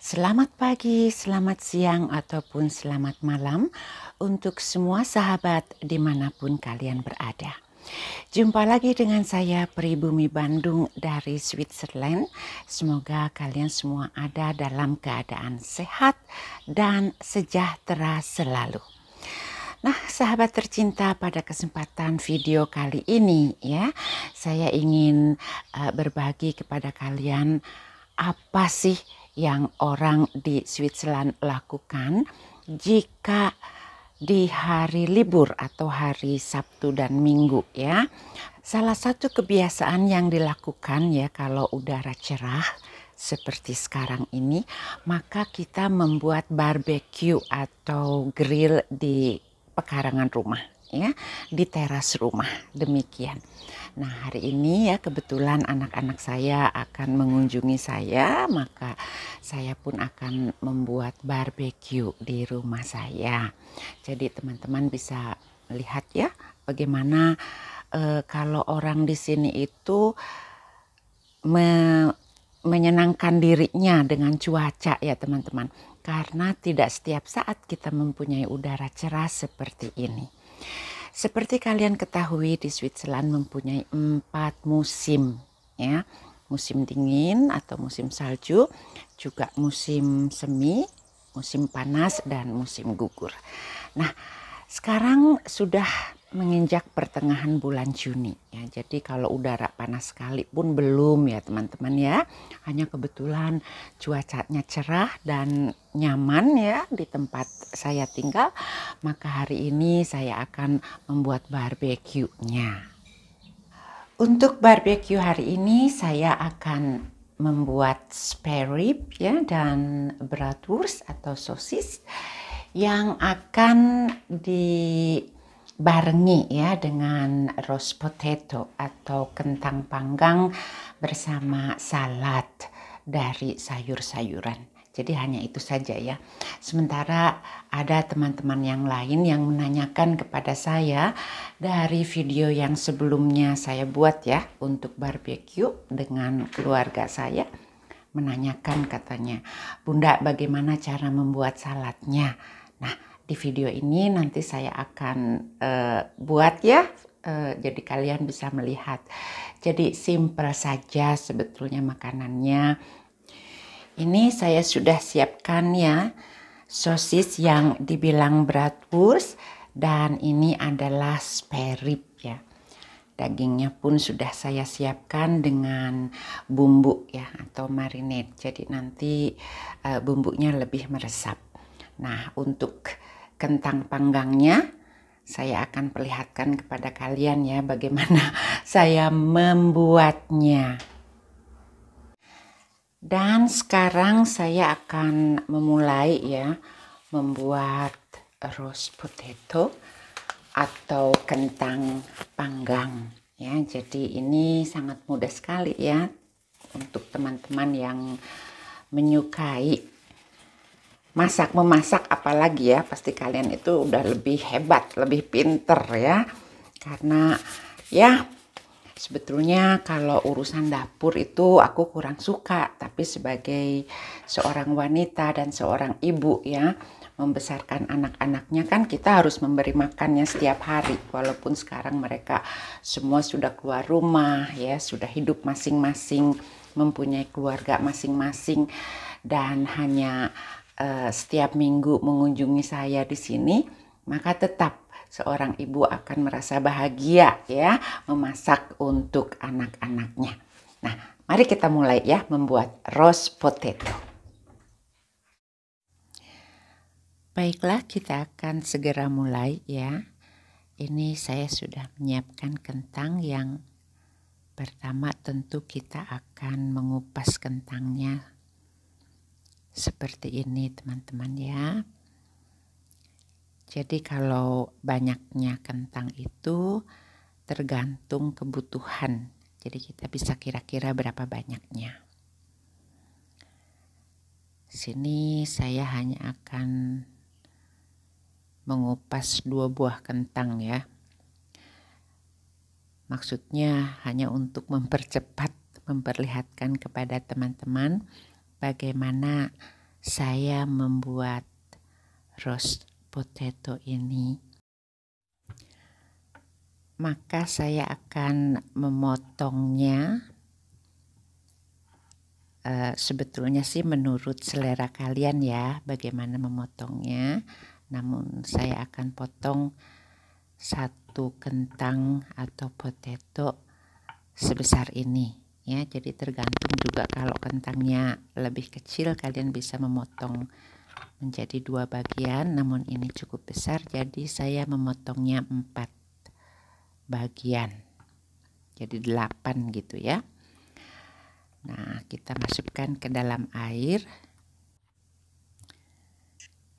Selamat pagi, selamat siang, ataupun selamat malam untuk semua sahabat dimanapun kalian berada. Jumpa lagi dengan saya Pribumi Bandung dari Switzerland. Semoga kalian semua ada dalam keadaan sehat dan sejahtera selalu. Nah, sahabat tercinta, pada kesempatan video kali ini ya, saya ingin berbagi kepada kalian apa sih yang orang di Switzerland lakukan jika di hari libur atau hari Sabtu dan Minggu ya. Salah satu kebiasaan yang dilakukan ya kalau udara cerah seperti sekarang ini, maka kita membuat barbecue atau grill di pekarangan rumah ya, di teras rumah, demikian. Nah, hari ini ya kebetulan anak-anak saya akan mengunjungi saya, maka saya pun akan membuat barbecue di rumah saya. Jadi teman-teman bisa lihat ya bagaimana kalau orang di sini itu menyenangkan dirinya dengan cuaca ya teman-teman. Karena tidak setiap saat kita mempunyai udara cerah seperti ini. Seperti kalian ketahui, di Switzerland mempunyai 4 musim ya. Musim dingin atau musim salju, juga musim semi, musim panas, dan musim gugur. Nah, sekarang sudah menginjak pertengahan bulan Juni ya. Jadi kalau udara panas sekali pun belum ya teman-teman ya. Hanya kebetulan cuacanya cerah dan nyaman ya di tempat saya tinggal. Maka hari ini saya akan membuat barbeque-nya. Untuk barbecue hari ini saya akan membuat spare rib ya dan bratwurst atau sosis yang akan dibarengi ya dengan roast potato atau kentang panggang bersama salad dari sayur-sayuran. Jadi hanya itu saja ya. Sementara ada teman-teman yang lain yang menanyakan kepada saya dari video yang sebelumnya saya buat ya untuk barbecue dengan keluarga saya. Menanyakan katanya, "Bunda, bagaimana cara membuat saladnya?" Nah, di video ini nanti saya akan buat ya. Jadi kalian bisa melihat. Jadi simple saja sebetulnya makanannya. Ini saya sudah siapkan ya sosis yang dibilang bratwurst, dan ini adalah spare rib ya. Dagingnya pun sudah saya siapkan dengan bumbu ya atau marinade. Jadi nanti bumbunya lebih meresap. Nah, untuk kentang panggangnya saya akan perlihatkan kepada kalian ya bagaimana saya membuatnya. Dan sekarang saya akan memulai ya membuat roast potato atau kentang panggang ya. Jadi ini sangat mudah sekali ya untuk teman-teman yang menyukai memasak apalagi ya, pasti kalian itu udah lebih hebat, lebih pinter ya. Karena ya sebetulnya kalau urusan dapur itu aku kurang suka, tapi sebagai seorang wanita dan seorang ibu ya, membesarkan anak-anaknya kan kita harus memberi makannya setiap hari. Walaupun sekarang mereka semua sudah keluar rumah ya, sudah hidup masing-masing, mempunyai keluarga masing-masing, dan hanya setiap minggu mengunjungi saya di sini, maka tetap seorang ibu akan merasa bahagia ya memasak untuk anak-anaknya. Nah, mari kita mulai ya membuat roast potato. Baiklah, kita akan segera mulai ya. Ini saya sudah menyiapkan kentang. Yang pertama tentu kita akan mengupas kentangnya seperti ini teman-teman ya. Jadi kalau banyaknya kentang itu tergantung kebutuhan. Jadi kita bisa kira-kira berapa banyaknya. Sini saya hanya akan mengupas 2 buah kentang ya. Maksudnya hanya untuk mempercepat, memperlihatkan kepada teman-teman bagaimana saya membuat roast potato ini, maka saya akan memotongnya. Sebetulnya sih menurut selera kalian ya bagaimana memotongnya, namun saya akan potong satu kentang atau potato sebesar ini ya. Jadi tergantung juga, kalau kentangnya lebih kecil kalian bisa memotong menjadi 2 bagian, namun ini cukup besar jadi saya memotongnya 4 bagian, jadi 8 gitu ya. Nah, kita masukkan ke dalam air.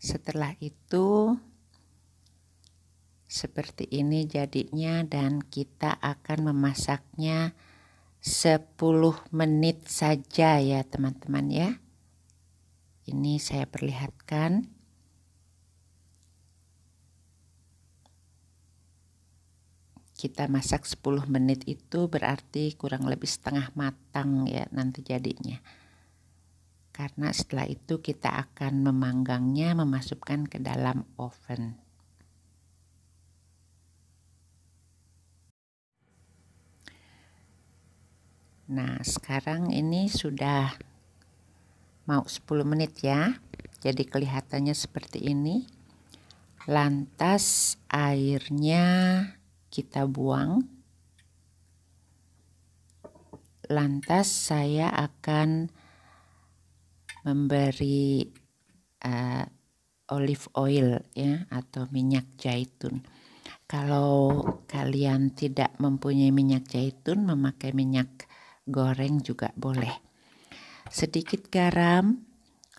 Setelah itu seperti ini jadinya, dan kita akan memasaknya 10 menit saja ya teman-teman ya. Ini saya perlihatkan. Kita masak 10 menit itu berarti kurang lebih setengah matang ya nanti jadinya. Karena setelah itu kita akan memanggangnya, memasukkan ke dalam oven. Nah, sekarang ini sudah mau 10 menit ya. Jadi kelihatannya seperti ini. Lantas airnya kita buang. Lantas saya akan memberi olive oil ya, atau minyak zaitun. Kalau kalian tidak mempunyai minyak zaitun, memakai minyak goreng juga boleh. Sedikit garam,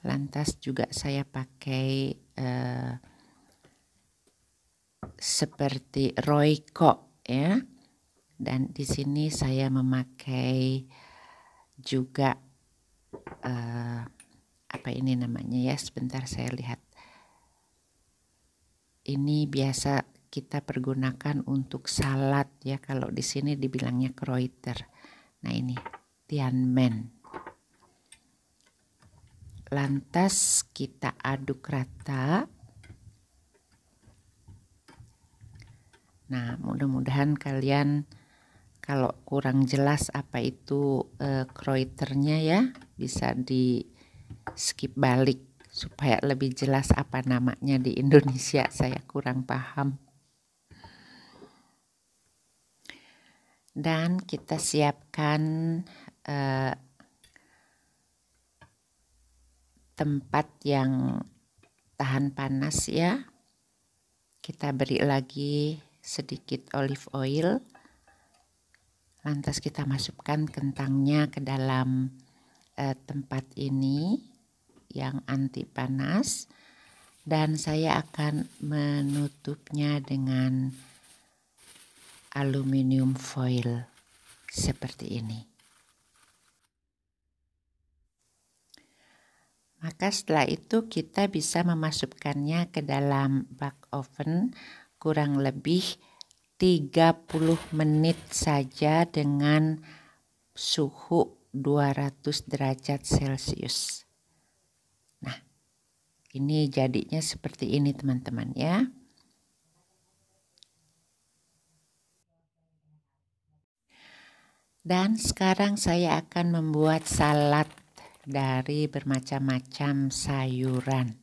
lantas juga saya pakai seperti Royco ya. Dan di sini saya memakai juga apa ini namanya ya, sebentar saya lihat. Ini biasa kita pergunakan untuk salad ya, kalau di sini dibilangnya Kräuter. Nah, ini Tianmen. Lantas kita aduk rata. Nah, mudah-mudahan kalian kalau kurang jelas apa itu Kräuternya ya, bisa di skip balik supaya lebih jelas apa namanya di Indonesia, saya kurang paham. Dan kita siapkan tempat yang tahan panas ya. Kita beri lagi sedikit olive oil. Lantas kita masukkan kentangnya ke dalam tempat ini yang anti panas, dan saya akan menutupnya dengan aluminium foil seperti ini. Maka setelah itu kita bisa memasukkannya ke dalam bak oven kurang lebih 30 menit saja dengan suhu 200 derajat Celcius. Nah, ini jadinya seperti ini teman-teman ya. Dan sekarang saya akan membuat salad dari bermacam-macam sayuran.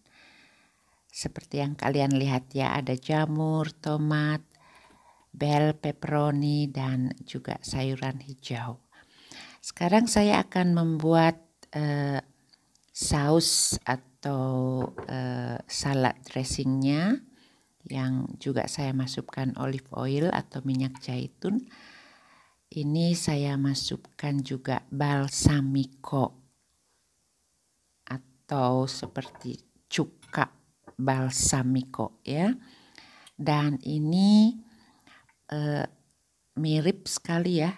Seperti yang kalian lihat ya, ada jamur, tomat, bel, pepperoni, dan juga sayuran hijau. Sekarang saya akan membuat saus atau salad dressingnya, yang juga saya masukkan olive oil atau minyak zaitun. Ini saya masukkan juga balsamico atau seperti cuka balsamico ya. Dan ini mirip sekali ya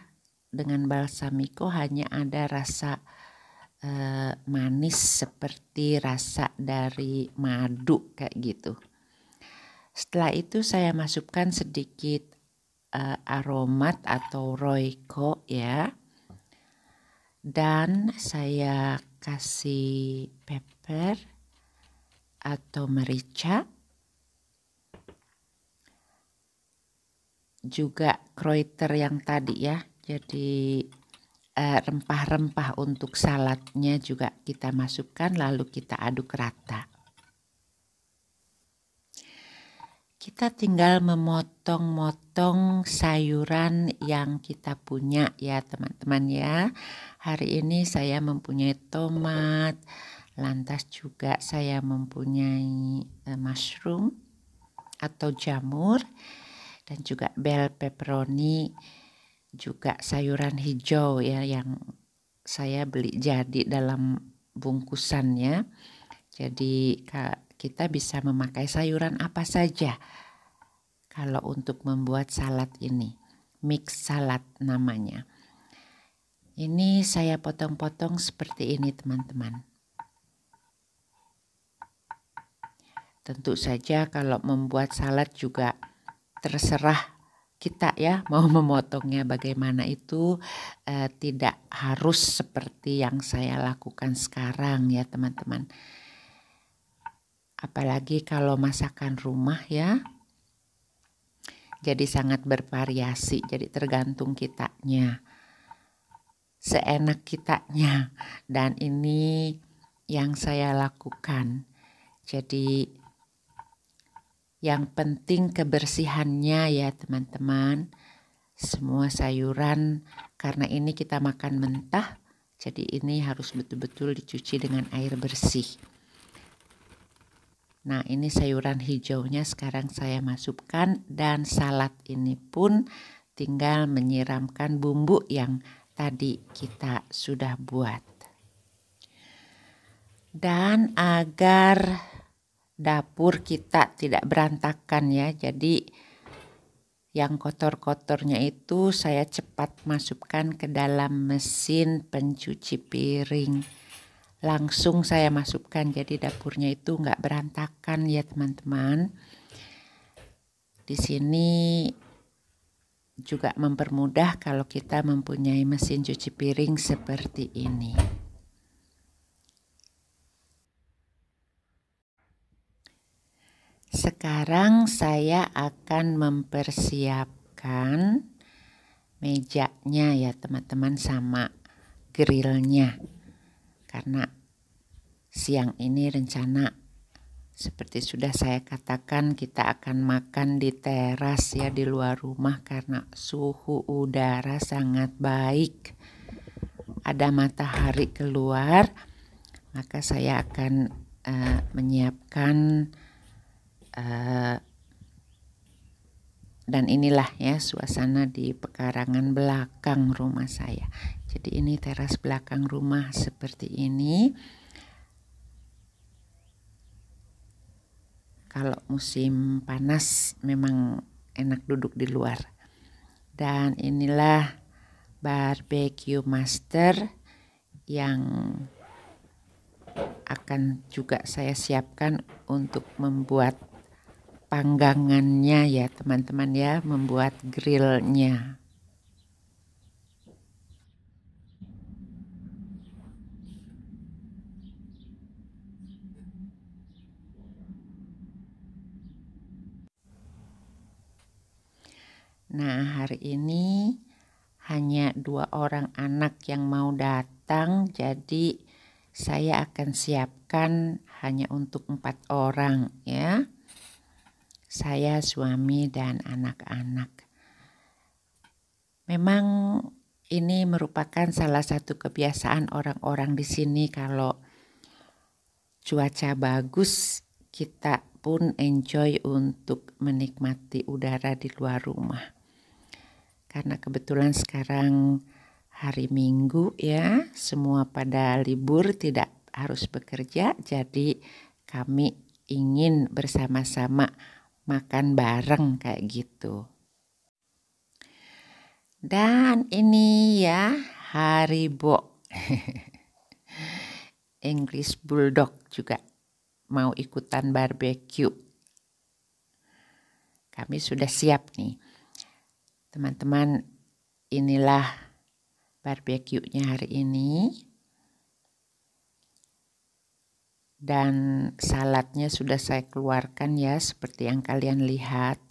dengan balsamico, hanya ada rasa manis seperti rasa dari madu kayak gitu. Setelah itu saya masukkan sedikit aromat atau Royco ya, dan saya kasih pepper atau merica, juga Kräuter yang tadi ya, jadi rempah-rempah untuk saladnya juga kita masukkan lalu kita aduk rata. Kita tinggal memotong-motong sayuran yang kita punya ya teman-teman ya. Hari ini saya mempunyai tomat, lantas juga saya mempunyai mushroom atau jamur, dan juga bell pepperoni, juga sayuran hijau ya yang saya beli jadi dalam bungkusannya. Jadi kita bisa memakai sayuran apa saja kalau untuk membuat salad ini. Mix salad namanya. Ini saya potong-potong seperti ini teman-teman. Tentu saja kalau membuat salad juga terserah kita ya mau memotongnya bagaimana, itu tidak harus seperti yang saya lakukan sekarang ya teman-teman. Apalagi kalau masakan rumah ya, jadi sangat bervariasi, jadi tergantung kitanya, seenak kitanya, dan ini yang saya lakukan. Jadi yang penting kebersihannya ya teman-teman, semua sayuran karena ini kita makan mentah, jadi ini harus betul-betul dicuci dengan air bersih. Nah ini sayuran hijaunya sekarang saya masukkan, dan salad ini pun tinggal menyiramkan bumbu yang tadi kita sudah buat. Dan agar dapur kita tidak berantakan ya, jadi yang kotor-kotornya itu saya cepat masukkan ke dalam mesin pencuci piring. Langsung saya masukkan, jadi dapurnya itu nggak berantakan ya teman-teman. Di sini juga mempermudah kalau kita mempunyai mesin cuci piring seperti ini. Sekarang saya akan mempersiapkan mejanya ya teman-teman sama grillnya. Karena siang ini rencana seperti sudah saya katakan kita akan makan di teras ya, di luar rumah, karena suhu udara sangat baik. Ada matahari keluar, maka saya akan menyiapkan dan inilah ya suasana di pekarangan belakang rumah saya. Jadi ini teras belakang rumah seperti ini. Kalau musim panas memang enak duduk di luar. Dan inilah barbecue master yang akan juga saya siapkan untuk membuat panggangannya ya teman-teman ya, membuat grillnya. Nah hari ini hanya 2 orang anak yang mau datang, jadi saya akan siapkan hanya untuk 4 orang ya. Saya, suami, dan anak-anak. Memang ini merupakan salah satu kebiasaan orang-orang di sini, kalau cuaca bagus kita pun enjoy untuk menikmati udara di luar rumah. Karena kebetulan sekarang hari Minggu ya, semua pada libur, tidak harus bekerja, jadi kami ingin bersama-sama makan bareng kayak gitu. Dan ini ya Haribo English Bulldog juga mau ikutan barbecue. Kami sudah siap nih teman-teman, inilah barbeque-nya hari ini. Dan saladnya sudah saya keluarkan ya, seperti yang kalian lihat.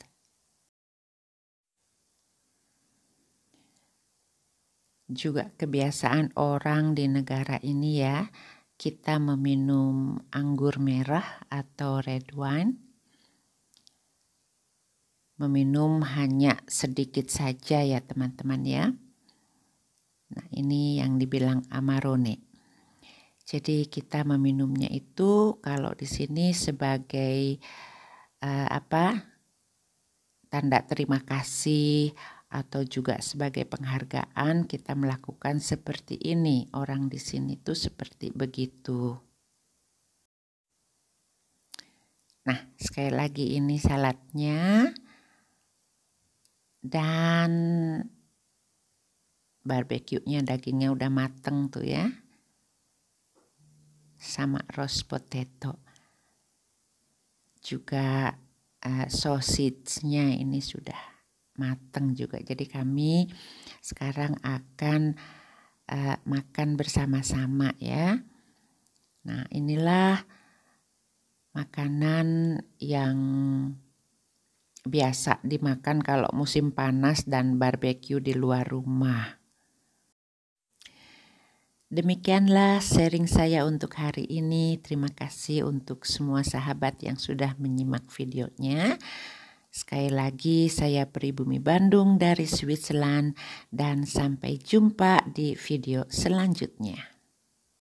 Juga kebiasaan orang di negara ini ya, kita meminum anggur merah atau red wine. Meminum hanya sedikit saja ya teman-teman ya. Nah, ini yang dibilang Amarone. Jadi kita meminumnya itu kalau di sini sebagai tanda terima kasih atau juga sebagai penghargaan kita melakukan seperti ini. Orang di sini tuh seperti begitu. Nah, sekali lagi ini saladnya dan barbeque-nya, dagingnya udah mateng tuh ya. Sama roast potato. Juga sausage-nya ini sudah mateng juga. Jadi kami sekarang akan makan bersama-sama ya. Nah, inilah makanan yang biasa dimakan kalau musim panas dan barbeque di luar rumah. Demikianlah sharing saya untuk hari ini. Terima kasih untuk semua sahabat yang sudah menyimak videonya. Sekali lagi saya Pribumi Bandung dari Switzerland dan sampai jumpa di video selanjutnya.